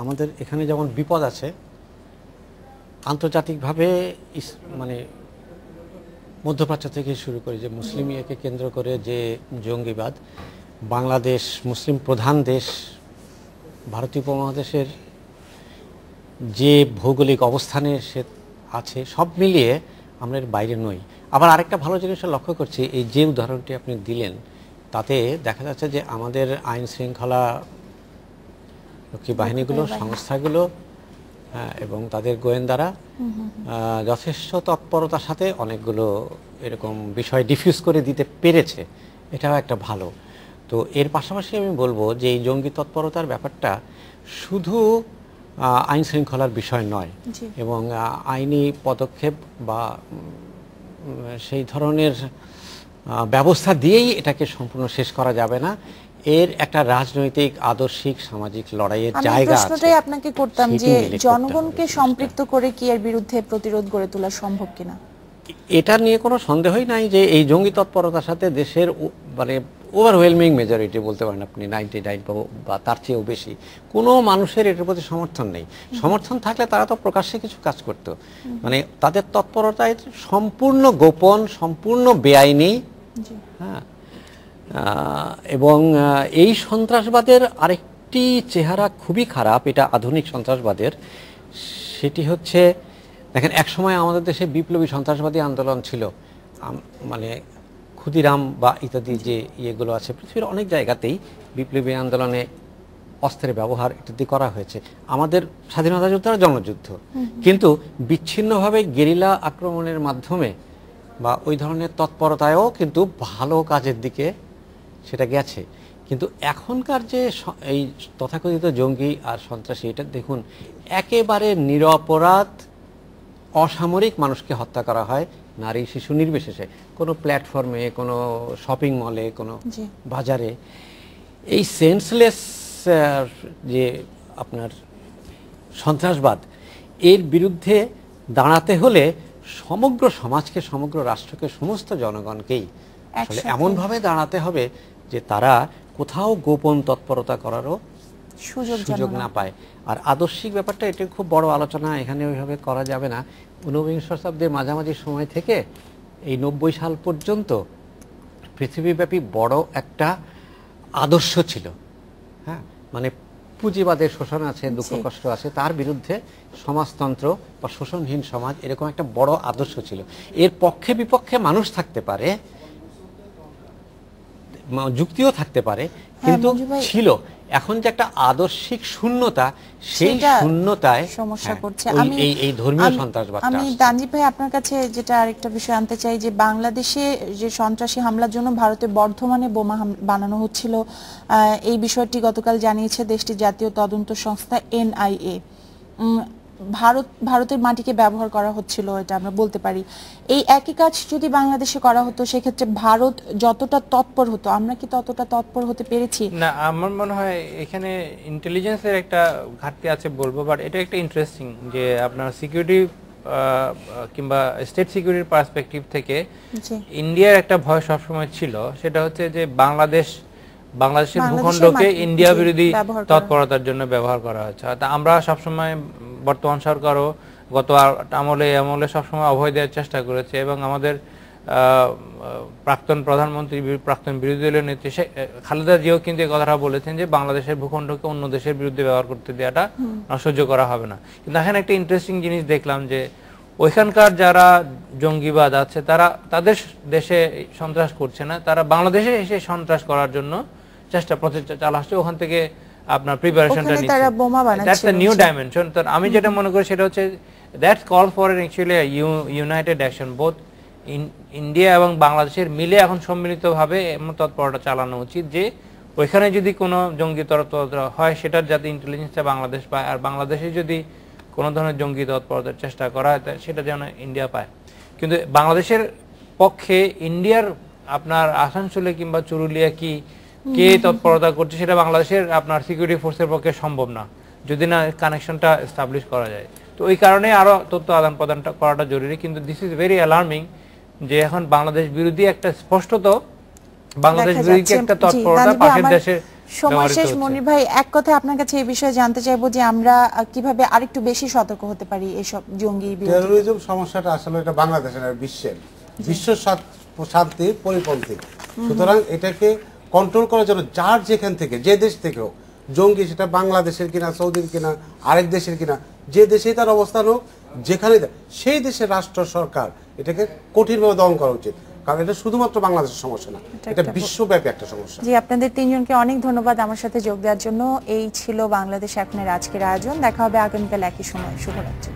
আমাদের এখানে যেমন বিপদ আছে, আন্তর্জাতিকভাবে মানে মধ্যপ্রাচ্য থেকে শুরু করে যে মুসলিম ইয়েকে কেন্দ্র করে যে জঙ্গিবাদ, বাংলাদেশ মুসলিম প্রধান দেশ, ভারতীয় উপমহাদেশের যে ভৌগোলিক অবস্থানে সে আছে, সব মিলিয়ে আমরা এর বাইরে নই। আবার আরেকটা ভালো জিনিস লক্ষ্য করছি, এই যে উদাহরণটি আপনি দিলেন তাতে দেখা যাচ্ছে যে আমাদের আইন শৃঙ্খলা রক্ষী বাহিনীগুলো, সংস্থাগুলো এবং তাদের গোয়েন্দারা যথেষ্ট তৎপরতার সাথে অনেকগুলো এরকম বিষয় ডিফিউজ করে দিতে পেরেছে, এটাও একটা ভালো। তো এর পাশাপাশি আমি বলবো যে এই জঙ্গি তৎপরতার ব্যাপারটা শুধু আইন শৃঙ্খলার বিষয় নয়, এবং আইনি পদক্ষেপ বা সেই ধরনের ব্যবস্থা দিয়েই এটাকে সম্পূর্ণ শেষ করা যাবে না। এর একটা রাজনৈতিক, আদর্শিক, সামাজিক লড়াইয়ের জায়গা আছে। প্রশ্নটাই আপনাকে করতাম যে জনগণকে সম্পৃক্ত করে কি এর বিরুদ্ধে প্রতিরোধ গড়ে তোলা সম্ভব কিনা। এটা নিয়ে কোনো সন্দেহই নাই যে এই জঙ্গি তৎপরতার সাথে দেশের মানে ওভারওয়েলমিং মেজরিটি বলতে পারেন আপনি, 99 বা তার চেয়েও বেশি কোনো মানুষের এটার প্রতি সমর্থন নেই। সমর্থন থাকলে তারা তো প্রকাশ্যে কিছু কাজ করতো। মানে তাদের তৎপরতায় সম্পূর্ণ গোপন, সম্পূর্ণ বেআইনি। হ্যাঁ, এবং এই সন্ত্রাসবাদের আরেকটি চেহারা খুবই খারাপ, এটা আধুনিক সন্ত্রাসবাদের। সেটি হচ্ছে, দেখেন একসময় আমাদের দেশে বিপ্লবী সন্ত্রাসবাদী আন্দোলন ছিল, মানে ক্ষুদিরাম বা ইত্যাদি যে ইয়েগুলো আছে, পৃথিবীর অনেক জায়গাতেই বিপ্লবী আন্দোলনে অস্ত্রের ব্যবহার ইত্যাদি করা হয়েছে। আমাদের স্বাধীনতা যুদ্ধ, জনযুদ্ধ, কিন্তু বিচ্ছিন্নভাবে গেরিলা আক্রমণের মাধ্যমে বা ওই ধরনের তৎপরতায়ও কিন্তু ভালো কাজের দিকে সেটা গেছে। কিন্তু এখনকার যে এই তথাকথিত জঙ্গি আর সন্ত্রাসী, এটা দেখুন একেবারে নিরপরাধ অসামরিক মানুষকে হত্যা করা হয়, নারী শিশু নির্বিশেষে, কোনো প্ল্যাটফর্মে, কোনো শপিং মলে, কোনো বাজারে। এই সেন্সলেস যে আপনার সন্ত্রাসবাদ, এর বিরুদ্ধে দাঁড়াতে হলে সমগ্র সমাজকে, সমগ্র রাষ্ট্রকে, সমস্ত জনগণকেই আসলে এমনভাবে দাঁড়াতে হবে যে তারা কোথাও গোপন তৎপরতা করারও সুযোগ না পায়। আর আদর্শিক ব্যাপারটা, এটা খুব বড় আলোচনা, এখানে ওইভাবে করা যাবে না। ঊনবিংশ শতাব্দীর মাঝামাঝি সময় থেকে এই 90 সাল পর্যন্ত পৃথিবীব্যাপী বড় একটা আদর্শ ছিল। হ্যাঁ, মানে পুঁজিবাদের শোষণ আছে, দুঃখ কষ্ট আছে, তার বিরুদ্ধে সমাজতন্ত্র বা শোষণহীন সমাজ, এরকম একটা বড় আদর্শ ছিল। এর পক্ষে বিপক্ষে মানুষ থাকতে পারে, যুক্তিও থাকতে পারে, কিন্তু ছিল। এখন যে একটা আদর্শিক শূন্যতা, সেই শূন্যতায় সমস্যা করছে। এই ধর্মীয় সন্ত্রাসবাদ। আমি তানজিব ভাই আপনার কাছে যেটা আরেকটা বিষয় আনতে চাই, যে বাংলাদেশে যে সন্ত্রাসী হামলার জন্য ভারতে বর্ধমানে বোমা বানানো হচ্ছিল, এই বিষয়টি গতকাল জানিয়েছে দেশটির জাতীয় তদন্ত সংস্থা NIA। ভারতের মাটিকে ব্যবহার করা হচ্ছিল, এটা আমরা বলতে পারি। এই একই কাজ যদি বাংলাদেশে করা হতো, সেক্ষেত্রে ভারত যতটা তৎপর হতো, আমরা কি ততটা তৎপর হতে পেরেছি? না, আমার মনে হয় এখানে ইন্টেলিজেন্সের একটা ঘাটতি আছে বলবো, বাট এটা একটা ইন্টারেস্টিং যে আপনার সিকিউরিটি কিংবা স্টেট সিকিউরিটির পার্সপেক্টিভ থেকে ইন্ডিয়ার একটা ভয় সবসময় ছিল, সেটা হচ্ছে যে বাংলাদেশের ভূখণ্ডকে ইন্ডিয়া বিরোধী তৎপরতার জন্য ব্যবহার করা হচ্ছে। আমরা সবসময়, বর্তমান সরকারও গত আমলে সবসময় অভয় দেওয়ার চেষ্টা করেছে, এবং আমাদের প্রাক্তন প্রধানমন্ত্রী, প্রাক্তন বিরোধী দলীয় নেত্রী খালেদা জিয়াও কিন্তু এই কথাটা বলেছেন যে বাংলাদেশের ভূখণ্ডকে অন্য দেশের বিরুদ্ধে ব্যবহার করতে দেওয়াটা সহ্য করা হবে না। কিন্তু এখানে একটা ইন্টারেস্টিং জিনিস দেখলাম যে ওইখানকার যারা জঙ্গিবাদ আছে, তারা তাদের দেশে সন্ত্রাস করছে না, তারা বাংলাদেশে এসে সন্ত্রাস করার জন্য প্রচেষ্টা চালাচ্ছে। ওখান থেকে আপনার প্রিপারেশনটা নিচ্ছে, দ্যাটস দ্য নিউ ডাইমেনশন। তো আমি যেটা মনে করি সেটা হচ্ছে that's call for actually United action, both India এবং বাংলাদেশের মিলে এখন সম্মিলিতভাবে এমন তৎপরতা চালানো উচিত যে ওইখানে যদি কোনো জঙ্গি তৎপরতা হয়, সেটার যাতে ইন্টেলিজেন্সটা বাংলাদেশ পায়, আর বাংলাদেশে যদি কোনো ধরনের জঙ্গি তৎপরতার চেষ্টা করা হয় সেটা যেন ইন্ডিয়া পায়। কিন্তু বাংলাদেশের পক্ষে ইন্ডিয়ার আপনার আসানসোলে কিংবা চুরুলিয়া কে তৎপরতা করছে, সেটা বাংলাদেশের আপনার সিকিউরিটি ফোর্সের পক্ষে সম্ভব না যদি না কানেকশনটা এস্টাবলিশ করা যায়। তো ওই কারণে আরো তথ্য আদান প্রদান করাটা জরুরি। কিন্তু দিস ইজ ভেরি অ্যালার্মিং যে এখন বাংলাদেশ বিরোধী একটা স্পষ্টত বাংলাদেশ বিরোধী একটা তৎপরতা পাশের দেশে সময় শেষ। হচ্ছে। মনির ভাই, এক কথায় আপনার কাছে এই বিষয়ে জানতে চাইবো যে আমরা কিভাবে আরেকটু বেশি সতর্ক হতে পারি এইসব জঙ্গি বিরোধী? টেরোরিজম সমস্যাটা আসলে এটা বাংলাদেশের না, বিশ্বের বিশ্ব শান্তির পরিপন্থী। সুতরাং এটাকে কন্ট্রোল করার জন্য যার যেখান থেকে যে দেশ থেকে হোক জঙ্গি, সেটা বাংলাদেশের কিনা, সৌদির কিনা, আরেক দেশের কিনা, যে দেশেই তার অবস্থান হোক, যেখানে সেই দেশের রাষ্ট্র সরকার এটাকে কঠিনভাবে দমন করা উচিত। কারণ এটা শুধুমাত্র বাংলাদেশের সমস্যা না, এটা বিশ্বব্যাপী একটা সমস্যা। জি, আপনাদের তিনজনকে অনেক ধন্যবাদ আমার সাথে যোগ দেওয়ার জন্য। এই ছিল বাংলাদেশ এখনের আজকের আয়োজন। দেখা হবে আগামীকাল একই সময়। শুভরাত্রি।